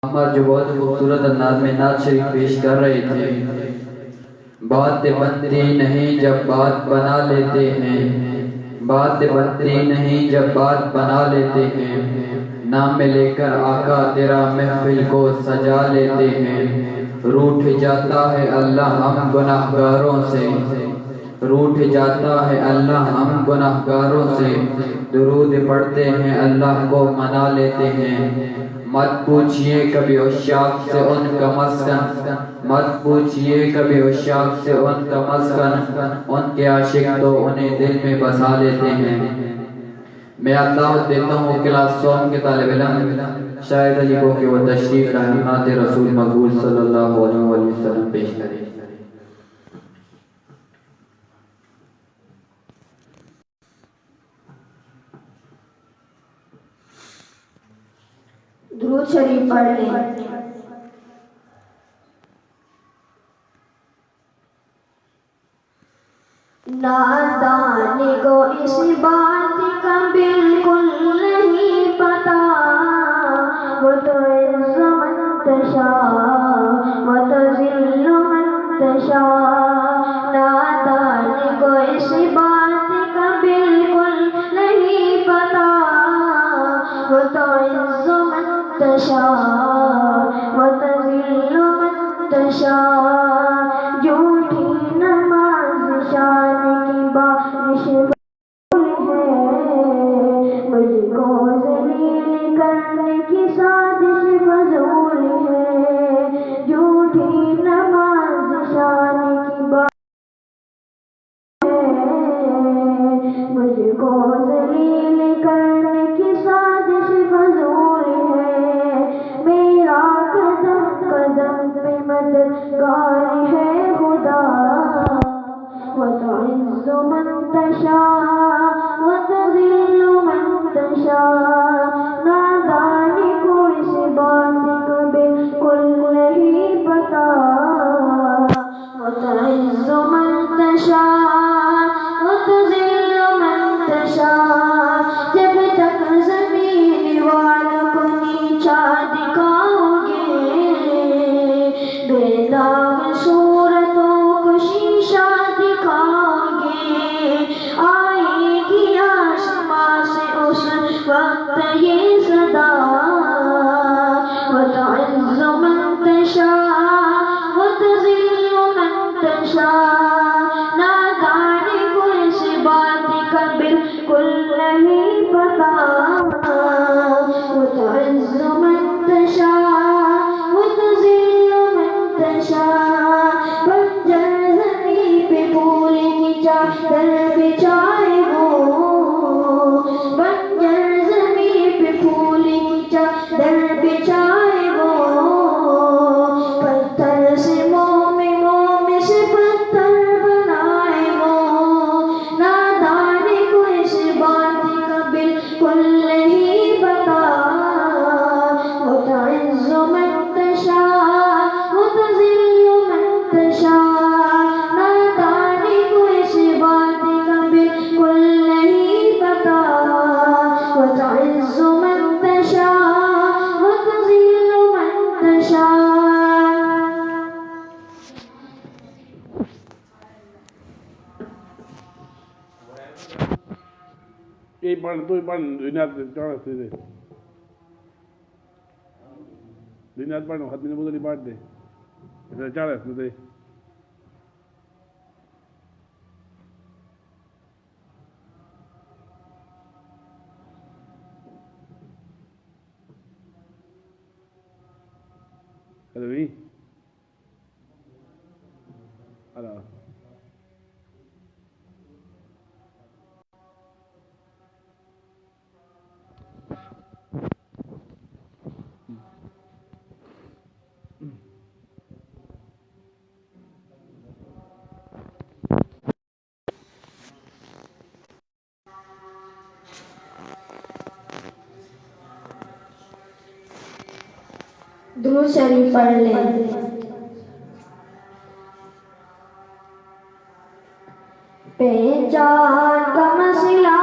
ہمارے جو بہت خوبصورت انداز میں نعت شریف پیش کر رہے تھے. بات بنتی نہیں جب بات بنا لیتے ہیں، بات بنتی نہیں جب بات بنا لیتے ہیں، نام لے کر آقا تیرا محفل کو سجا لیتے ہیں. روٹھ جاتا ہے اللہ ہم گناہگاروں سے، روٹھ جاتا ہے اللہ ہم گناہگاروں سے، درود پڑھتے ہیں اللہ کو منا لیتے ہیں. مت پوچھئے کبھی عشاق سے ان کا مسکن، مت پوچھئے کبھی عشاق سے ان کا مسکن، ان کے عاشق تو انہیں دل میں بسا لیتے ہیں. میں اللہ دیتا ہوں کلاس سوم کے طالب علم شاہد علی کو کہ وہ تشریف لائیں، نعت رسول مقبول صلی اللہ علیہ وسلم پیش کریں. درود شریف پڑھ لیں. نادان کو اس بات کا بالکل نہیں پتا، وہ تو عز من تشاء وہ تو ذل من تشاء. نادان کو اس بات کا بالکل نہیں پتا، وہ تو عز من تشاء وہ تو ذل من تشاء. جھوٹی نماز شان کی بارش ہے، مجھ کو ذلیل کرنے کی سازش فضول ہے. جھوٹی نماز شان کی بارش ہے، مجھ کو ذلیل کرنے کی سازش فضول ہے. میرا قدم قدم پہ مددگار ہے خدا، وتعز من تشاء وتذل من تشاء. نادان کو اس بات کا بالکل نہیں پتا، وتعز من تشاء وتذل من تشاء. جب تک زمین والوں کو نیچا دکھاؤ گے، بے داغ صورتوں کو شیشہ دکھاؤ گے، آئے گی آسماں سے اس وقت یہ صدا، وتعز من تشاء وتذل من تشاء. نادان کو اس بات کا بالکل نہیں پتا، وتعز من تشاء وتذل من تشاء. بنجر زمین پہ پھول کی چادر بچھائے وہ، بنجر زمین پہ پھول کی چادر بچھائے وہ، پتھر سے موم سے پتھر بنائے وہ. نادان کو اس بات کا بالکل نہیں پتا، وتعز من تشاء وتذل من تشاء. نادان کو اس بات کا بالکل نہیں پتا، وتعز من تشاء وتذل من تشاء. یہ پڑھ تو پڑھ دنیا چڑھ سے دے دنیا پڑھ ختم نے بدلی پڑھ دے چڑھ سے دے. Hello, hello. درود شریف پڑھ لیں. پہچان کا مسئلہ